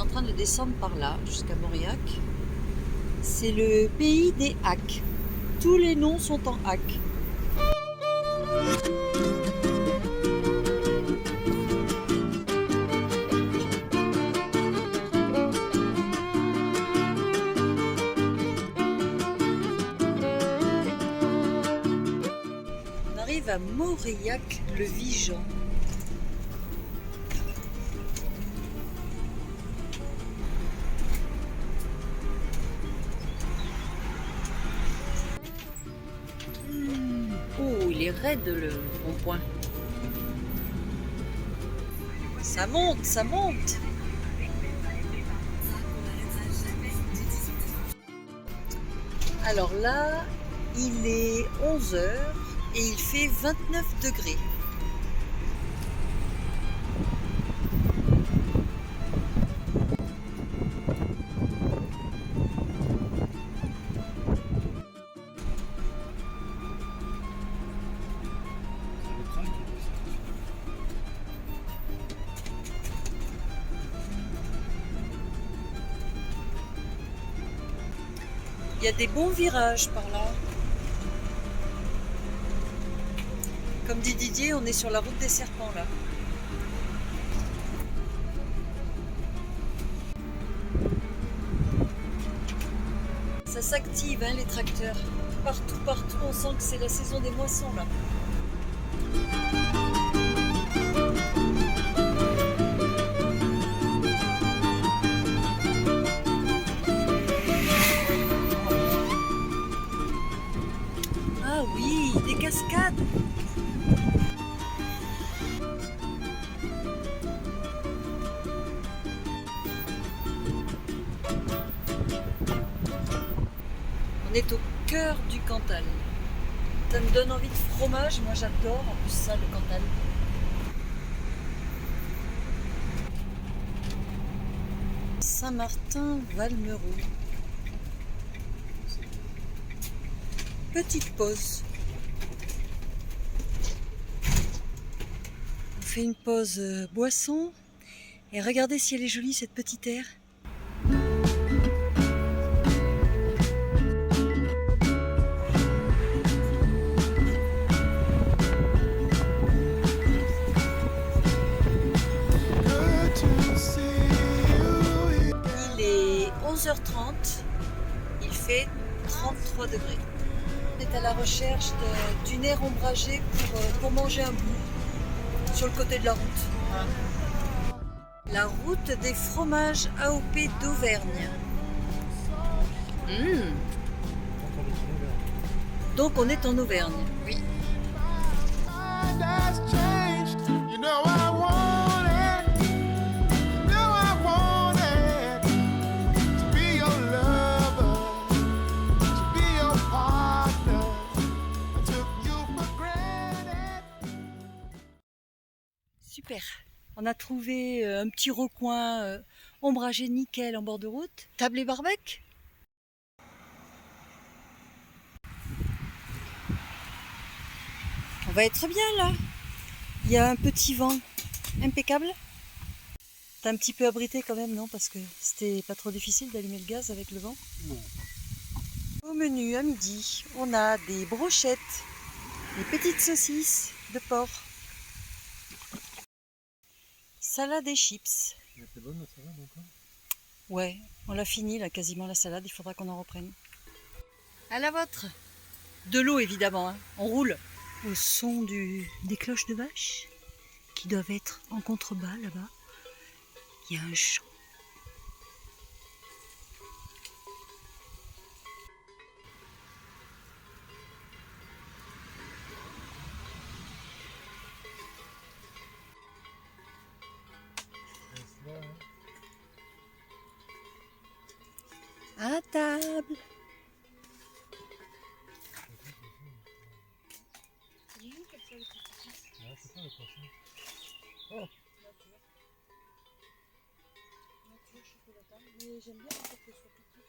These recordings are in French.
en train de descendre par là, jusqu'à Mauriac. C'est le pays des hacks. Tous les noms sont en hack. On arrive à Mauriac-le-Vigeant. Oh, il est raide le rond-point. Ça monte, ça monte. Alors là, il est 11 h et il fait 29 degrés. Il y a des bons virages par là. Comme dit Didier, on est sur la route des serpents là. Ça s'active hein, les tracteurs. Partout, partout, on sent que c'est la saison des moissons là. Ah oui, des cascades. On est au cœur du Cantal. Ça me donne envie de fromage, moi j'adore en plus ça le Cantal. Saint-Martin-Valmeroux. Petite pause. On fait une pause boisson et regardez si elle est jolie cette petite aire. Il est 11 h 30, il fait 33 degrés. On est à la recherche d'une aire ombragée pour manger un bout sur le côté de la route. Voilà. La route des fromages AOP d'Auvergne. Donc on est en Auvergne, oui. Super. On a trouvé un petit recoin ombragé nickel en bord de route. Table et barbecue. On va être bien là. Il y a un petit vent impeccable. T'es un petit peu abrité quand même, non? Parce que c'était pas trop difficile d'allumer le gaz avec le vent. Non. Au menu à midi, on a des brochettes, des petites saucisses de porc. Salade et chips. Elle était bonne la salade encore? Ouais, on l'a fini là, quasiment la salade, il faudra qu'on en reprenne. À la vôtre. De l'eau évidemment, hein. On roule. Au son des cloches de vache, qui doivent être en contrebas là-bas, il y a un chant. À table. C'est ça le poisson. Oh. Nature chocolatée, mais j'aime bien le fait que ce soit petit.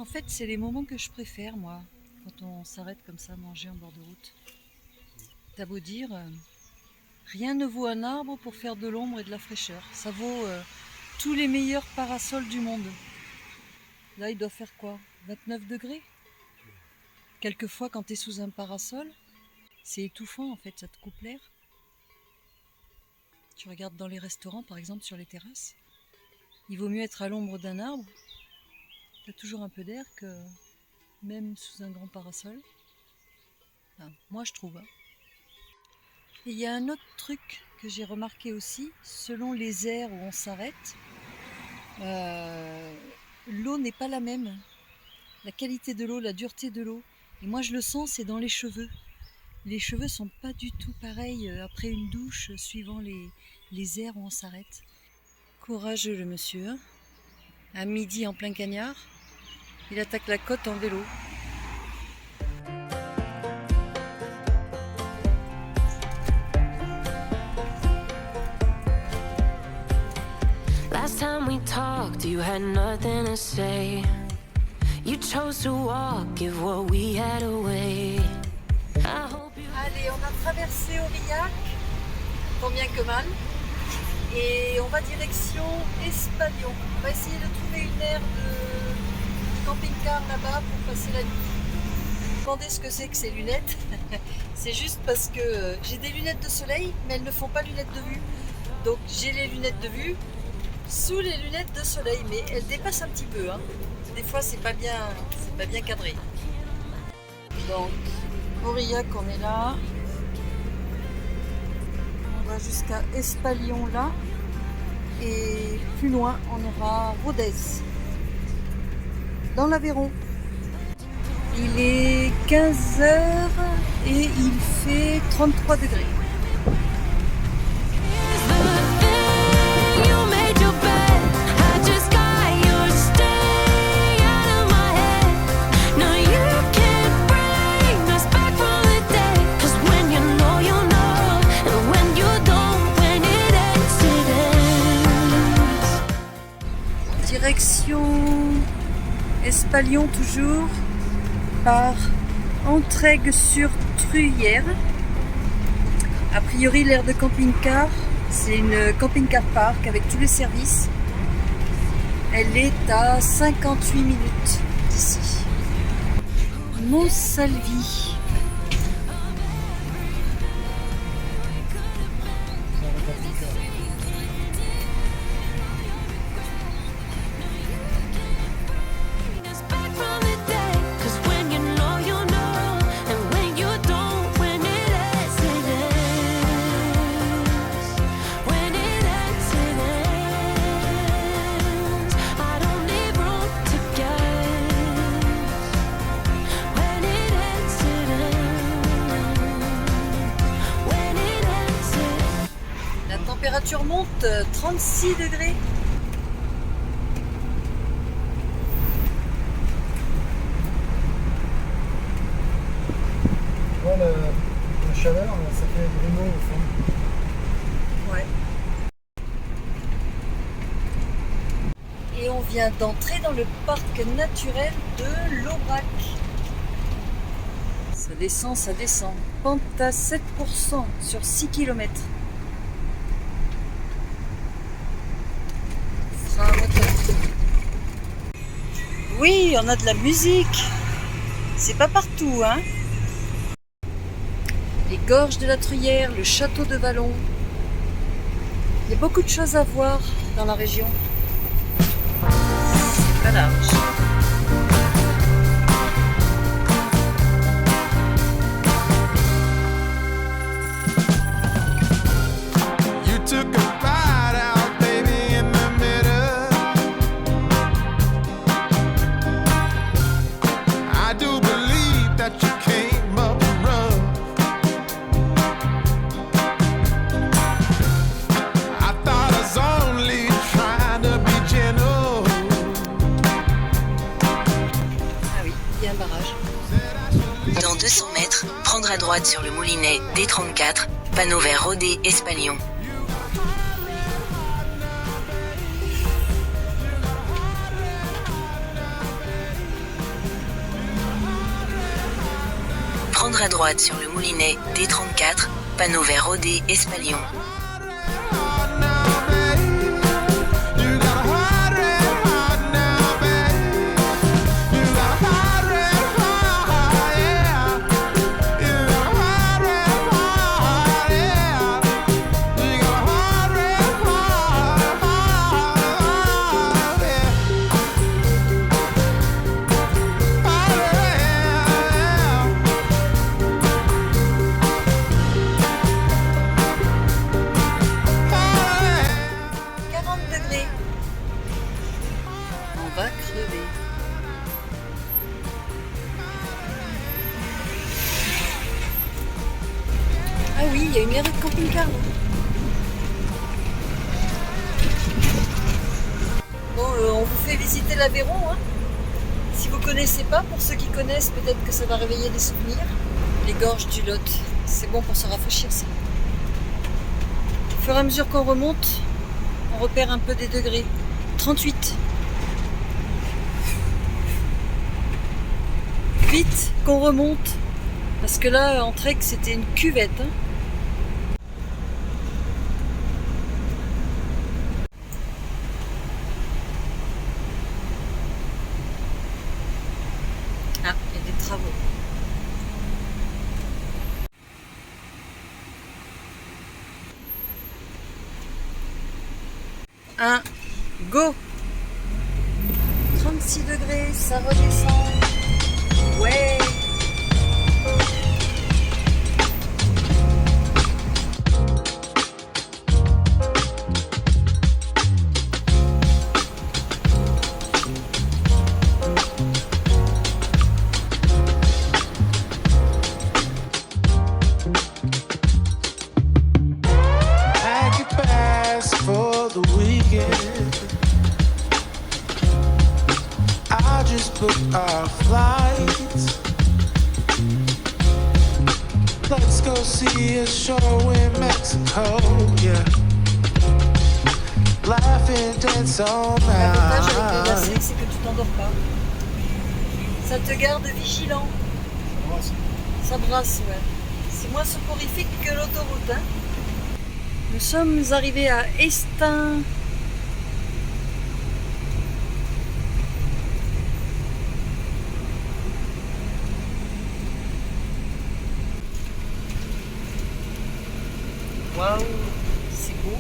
En fait, c'est les moments que je préfère, moi, quand on s'arrête comme ça, manger en bord de route. T'as beau dire, rien ne vaut un arbre pour faire de l'ombre et de la fraîcheur. Ça vaut tous les meilleurs parasols du monde. Là, il doit faire quoi? 29 degrés? Quelquefois, quand tu es sous un parasol, c'est étouffant en fait, ça te coupe l'air. Tu regardes dans les restaurants, par exemple, sur les terrasses. Il vaut mieux être à l'ombre d'un arbre. Tu as toujours un peu d'air que même sous un grand parasol. Enfin, moi, je trouve. Et il y a un autre truc que j'ai remarqué aussi, selon les aires où on s'arrête, l'eau n'est pas la même. La qualité de l'eau, la dureté de l'eau. Et moi, je le sens, c'est dans les cheveux. Les cheveux sont pas du tout pareils après une douche, suivant les aires où on s'arrête. Courageux le monsieur, hein. À midi en plein cagnard, il attaque la côte en vélo. Last time we talked, you had nothing to say. You chose to walk, give what we had away. Allez, on a traversé Aurillac, tant bien que mal, et on va direction Espalion. On va essayer de trouver une aire de camping-car là-bas pour passer la nuit. Vous me demandez ce que c'est que ces lunettes. C'est juste parce que j'ai des lunettes de soleil, mais elles ne font pas lunettes de vue. Donc j'ai les lunettes de vue sous les lunettes de soleil, mais elles dépassent un petit peu, hein. Des fois c'est pas bien cadré. Donc Aurillac, on est là. On va jusqu'à Espalion là. Et plus loin, on aura Rodez, dans l'Aveyron. Il est 15h et il fait 33 degrés. Direction Espalion toujours, par Entraigues-sur-Truyère. A priori l'aire de camping-car, c'est une camping-car park avec tous les services. Elle est à 58 minutes d'ici. Montsalvi. La température monte, 36 degrés. Ouais, la chaleur, ça fait des grumeaux au fond. Ouais. Et on vient d'entrer dans le parc naturel de l'Aubrac. Ça descend, ça descend. Pente à 7% sur 6 km. Frein à moteur. Oui, on a de la musique. C'est pas partout, hein. Les gorges de la Truyère, le château de Vallon. Il y a beaucoup de choses à voir dans la région. C'est pas large. You took a bite out, baby, in the middle. I do believe that you came up rough. I thought I was only trying to be gentle. Ah oui, il y a un barrage. Dans 200 mètres, prendre à droite sur le moulinet D34, panneau vert Rodez Espalion. prendre à droite sur le Moulinet, D34, panneau vert Rodé, Espalion. On va crever. Ah oui, il y a une aire de camping-car. Bon, on vous fait visiter l'Aveyron. Hein. Si vous connaissez pas, pour ceux qui connaissent, peut-être que ça va réveiller des souvenirs. Les gorges du Lot, c'est bon pour se rafraîchir ça. Au fur et à mesure qu'on remonte, on repère un peu des degrés. 38. Vite qu'on remonte, parce que là en trek c'était une cuvette. Hein. Ah, il y a des travaux. Un go. 36 degrés, ça redescend. Ouais. Pack your bags for the weekend. I just booked our flights. Let's go see a show in Mexico, yeah. Laugh and dance all L'avantage avec le night. glacé, c'est que tu t'endors pas. Ça te garde vigilant. Ça brasse, ouais. C'est moins soporifique que l'autoroute. Hein. Nous sommes arrivés à Estaing. Waouh, c'est beau.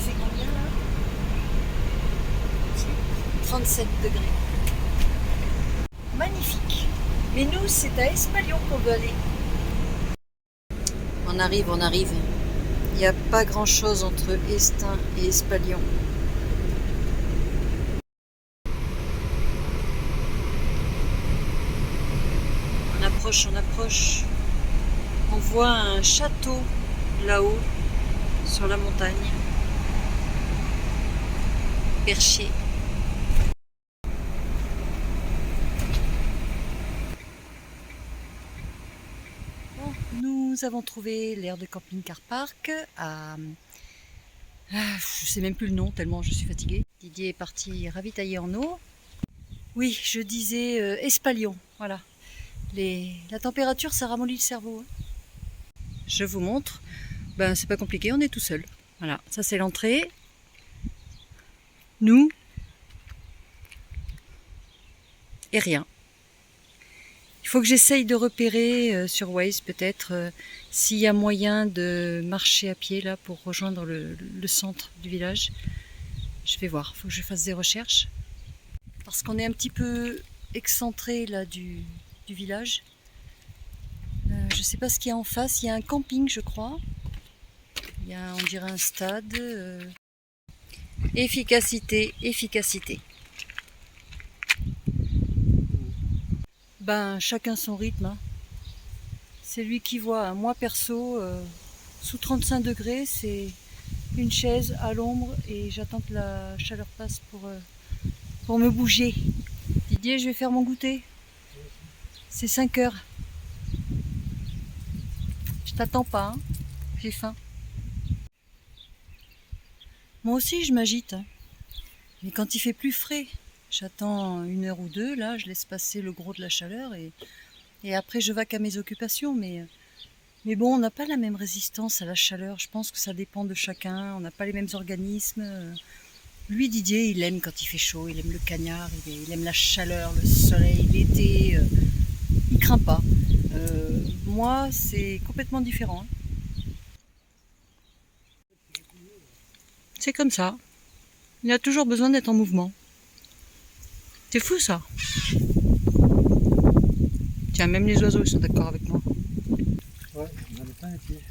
C'est combien là? 37 degrés. Magnifique. Mais nous, c'est à Espalion qu'on veut aller. On arrive, on arrive. Il n'y a pas grand-chose entre Estaing et Espalion. On approche, on approche. On voit un château là-haut, sur la montagne. Perché. Bon, nous avons trouvé l'aire de camping-car park à... je sais même plus le nom tellement je suis fatiguée. Didier est parti ravitailler en eau. Oui, je disais Espalion, voilà. La température, ça ramollit le cerveau. Hein. Je vous montre. Ben, c'est pas compliqué, on est tout seul. Voilà, ça c'est l'entrée. Nous. Et rien. Il faut que j'essaye de repérer sur Waze peut-être s'il y a moyen de marcher à pied là pour rejoindre le centre du village. Je vais voir, il faut que je fasse des recherches. parce qu'on est un petit peu excentré là du village. Je ne sais pas ce qu'il y a en face, il y a un camping je crois. Il y a, on dirait, un stade. Efficacité, efficacité. Ben, chacun son rythme. Hein. C'est lui qui voit. Moi perso, sous 35 degrés, c'est une chaise à l'ombre et j'attends que la chaleur passe pour me bouger. Didier, je vais faire mon goûter. C'est 5 heures. Je t'attends pas, hein. J'ai faim. Moi aussi je m'agite, hein. Mais quand il fait plus frais, j'attends 1 heure ou 2, là je laisse passer le gros de la chaleur et après je vaque à mes occupations. Mais bon, on n'a pas la même résistance à la chaleur, je pense que ça dépend de chacun, on n'a pas les mêmes organismes. Lui, Didier, il aime quand il fait chaud, il aime le cagnard, il aime la chaleur, le soleil, l'été, il craint pas. Moi, c'est complètement différent. C'est comme ça. Il a toujours besoin d'être en mouvement. C'est fou ça. Tiens, même les oiseaux ils sont d'accord avec moi. Ouais, on en a plein les pieds.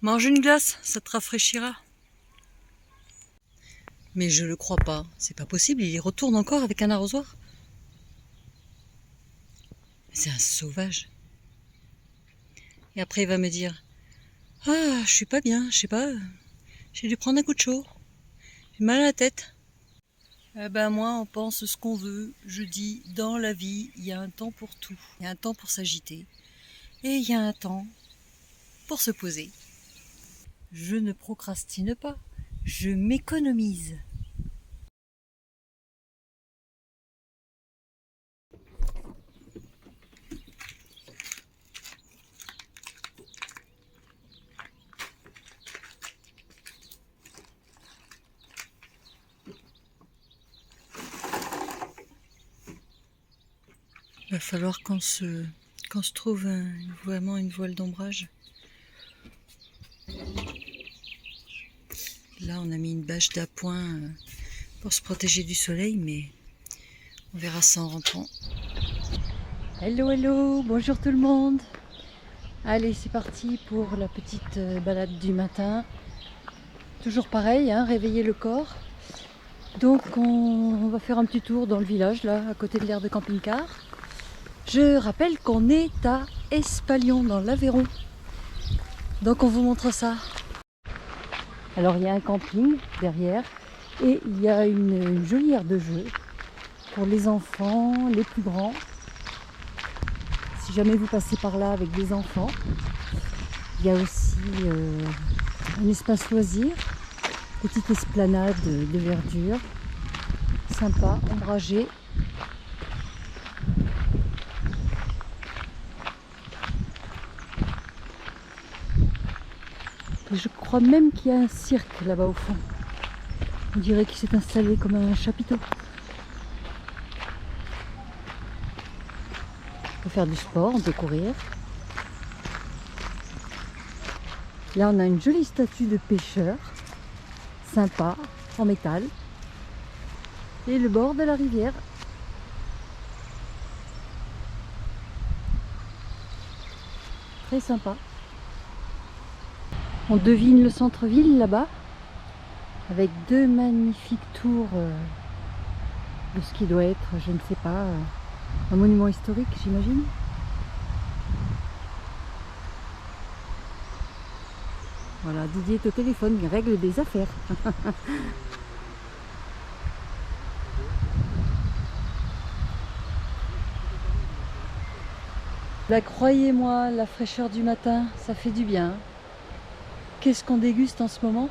Mange une glace, ça te rafraîchira. Mais je le crois pas, c'est pas possible, il y retourne encore avec un arrosoir. C'est un sauvage. Et après il va me dire, ah, je suis pas bien, je sais pas, j'ai dû prendre un coup de chaud, j'ai mal à la tête. Eh ben moi, on pense ce qu'on veut. Je dis, dans la vie, il y a un temps pour tout. Il y a un temps pour s'agiter. Et il y a un temps pour se poser. Je ne procrastine pas. Je m'économise. Il va falloir qu'on se trouve vraiment une voile d'ombrage. Là, on a mis une bâche d'appoint pour se protéger du soleil, mais on verra ça en rentrant. Hello, hello, bonjour tout le monde. Allez, c'est parti pour la petite balade du matin. Toujours pareil, hein, réveiller le corps. Donc, on va faire un petit tour dans le village, là, à côté de l'aire de camping-car. Je rappelle qu'on est à Espalion, dans l'Aveyron. Donc on vous montre ça. Alors il y a un camping derrière et il y a une jolie aire de jeu pour les enfants, les plus grands. Si jamais vous passez par là avec des enfants, il y a aussi un espace loisir, petite esplanade de verdure, sympa, ombragée. Je crois même qu'il y a un cirque là-bas au fond. On dirait qu'il s'est installé comme un chapiteau. On peut faire du sport, on peut courir. Là, on a une jolie statue de pêcheur, sympa, en métal. Et le bord de la rivière. Très sympa. On devine le centre-ville là-bas, avec 2 magnifiques tours de ce qui doit être, je ne sais pas, un monument historique, j'imagine. Voilà, Didier est au téléphone, il règle des affaires. Là, croyez-moi, la fraîcheur du matin, ça fait du bien. Qu'est-ce qu'on déguste en ce moment?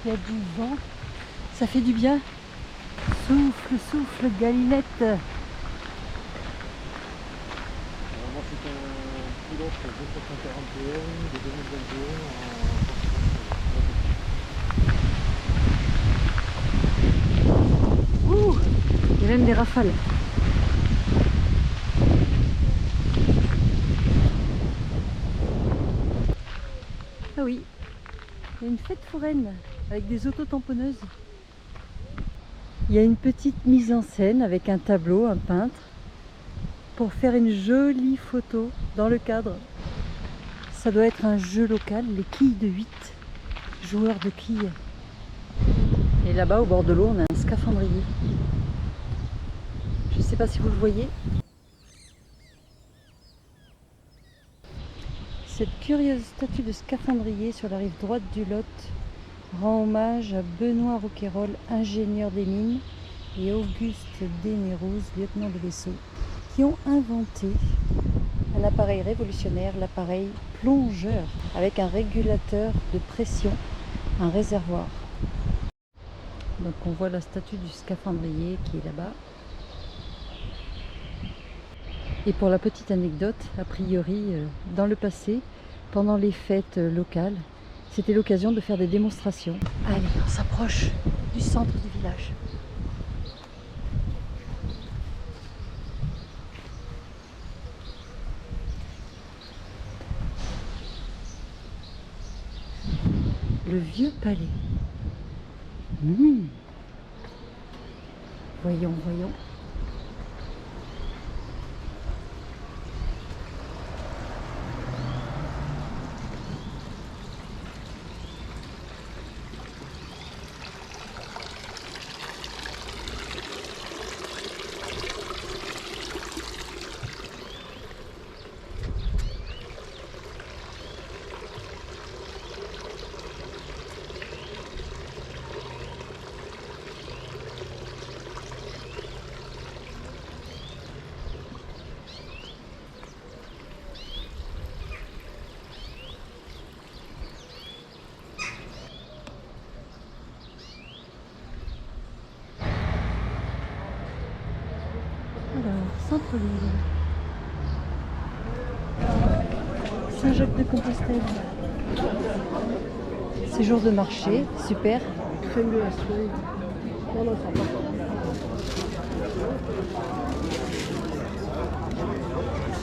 Il y a du vent, ça fait du bien. Souffle, souffle, Galinette. Alors moi c'est un pilote de 241 de 2021 Ouh, il y a même des rafales. Ah oui, il y a une fête foraine. avec des autotamponneuses. Il y a une petite mise en scène avec un tableau, un peintre, pour faire une jolie photo dans le cadre. Ça doit être un jeu local, les quilles de 8, joueurs de quilles. Et là-bas, au bord de l'eau, on a un scaphandrier. Je ne sais pas si vous le voyez. Cette curieuse statue de scaphandrier sur la rive droite du Lot rend hommage à Benoît Roquayrol, ingénieur des mines, et Auguste Desnérouz, lieutenant de vaisseau, qui ont inventé un appareil révolutionnaire, l'appareil plongeur, avec un régulateur de pression, un réservoir. Donc on voit la statue du scaphandrier qui est là-bas. Et pour la petite anecdote, a priori, dans le passé, pendant les fêtes locales, c'était l'occasion de faire des démonstrations. Allez, on s'approche du centre du village. Le vieux palais. Voyons, voyons. Centre-ville. Saint-Jacques-de-Compostelle. Séjour de marché, super. Crème de la Suède. Non, non, ça va pas.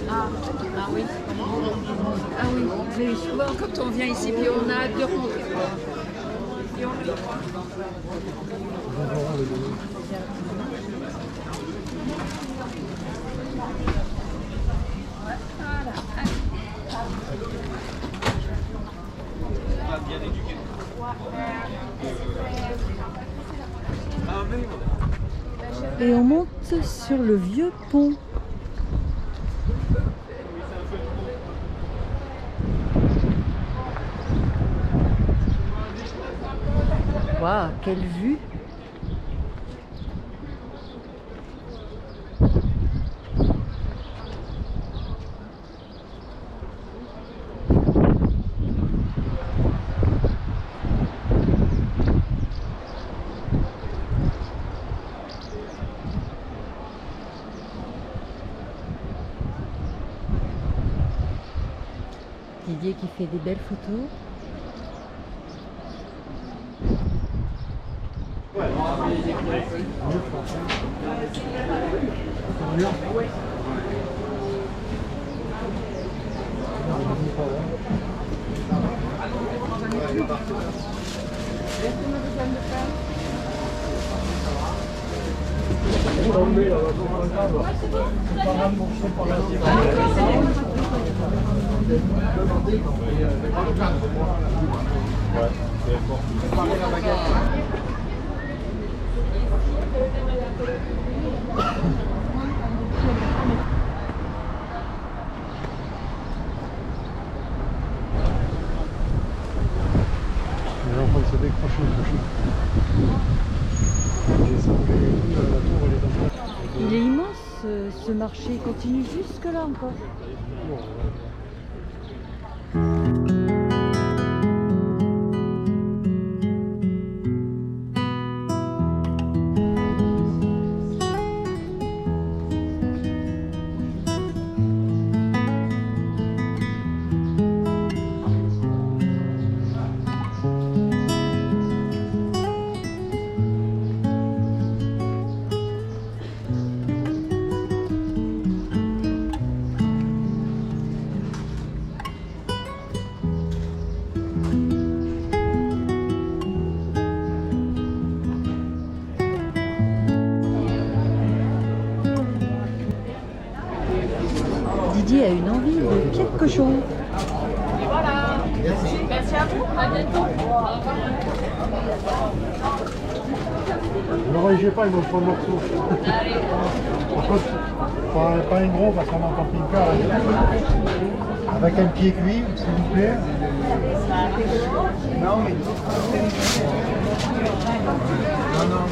Ah oui. Ah oui, mais souvent quand on vient ici, puis on a deux ronds. Et on monte sur le vieux pont. Waouh, quelle vue! Didier qui fait des belles photos. Il est en train de se décrocher le bouchon. Il est immense ce marché, il continue jusque là encore. Didier a une envie de pied de cochon. Merci à vous, à bientôt. Ne réagissez pas, ils vont prendre le morceau. Par contre, pas un gros parce qu'on est en camping-car. Avec un pied cuit, s'il vous plaît. Non, mais... Non.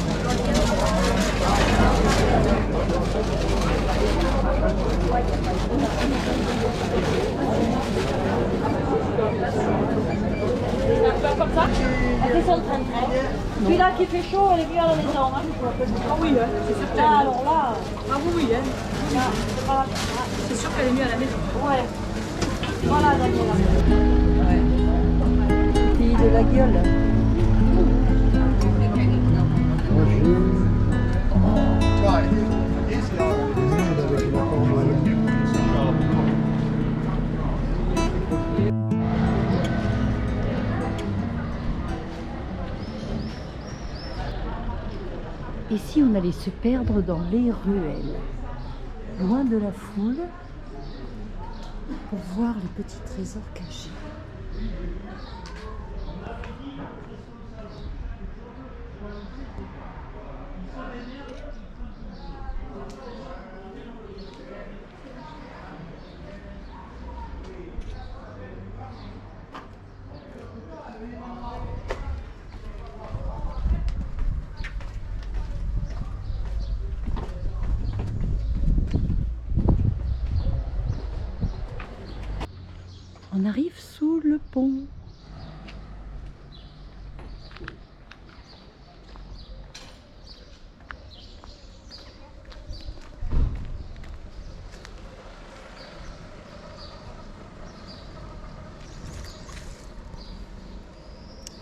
Comme ça. Elle descend de train. Puis là qui fait chaud, elle est venue à la maison. Hein. Ah oui, c'est certain. Ah, alors là, Ah oui, hein. là, c'est pas C'est sûr qu'elle est mieux à la maison. ouais. Voilà, Daniela. Fille de la gueule. Et si on allait se perdre dans les ruelles, loin de la foule, pour voir les petits trésors cachés? On arrive sous le pont.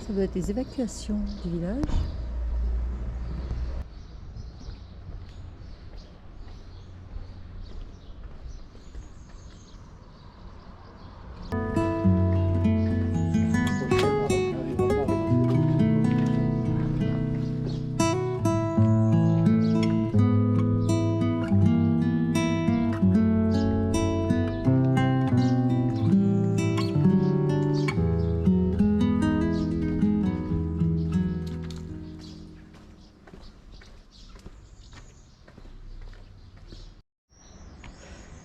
Ça doit être les évacuations du village.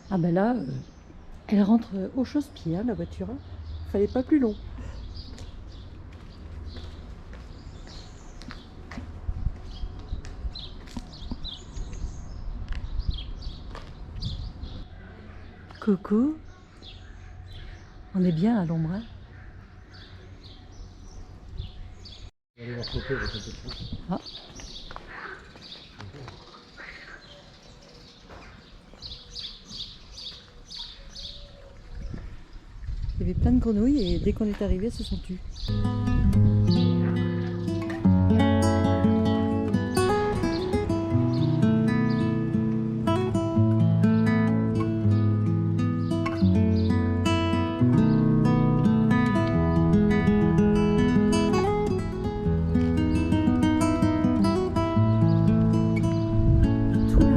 Ah ben là, elle rentre au chausse-pied, hein, la voiture. Fallait pas plus long. Coucou. On est bien à l'ombre. Hein. Ah. Il y avait plein de grenouilles et dès qu'on est arrivé, elles se sont tues. Tout là.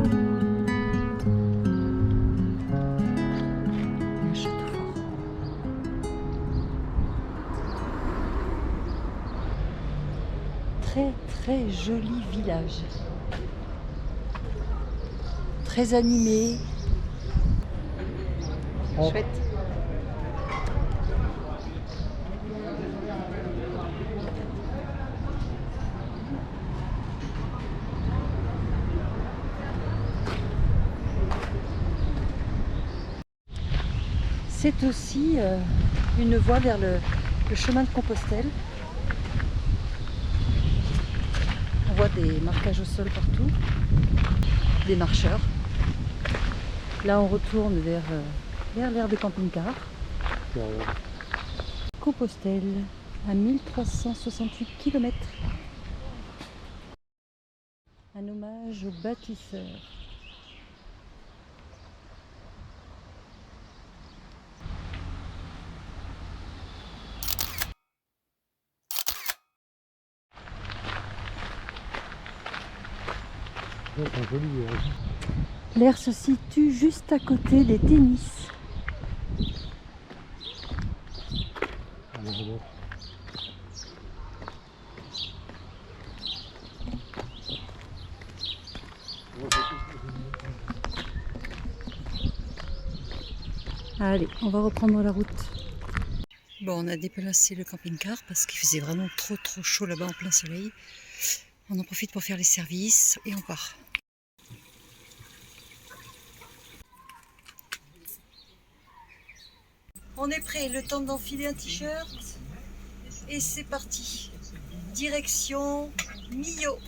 Un château fort. Très très joli village, très animé, chouette. C'est aussi une voie vers le chemin de Compostelle. On voit des marquages au sol partout, des marcheurs. Là, on retourne vers l'aire de camping-car. Compostelle, à 1368 km. Un hommage aux bâtisseurs. L'aire se situe juste à côté des tennis. Allez, on va reprendre la route. Bon, on a déplacé le camping-car parce qu'il faisait vraiment trop chaud là-bas en plein soleil. On en profite pour faire les services et on part. On est prêt, le temps d'enfiler un t-shirt et c'est parti. Direction Millau.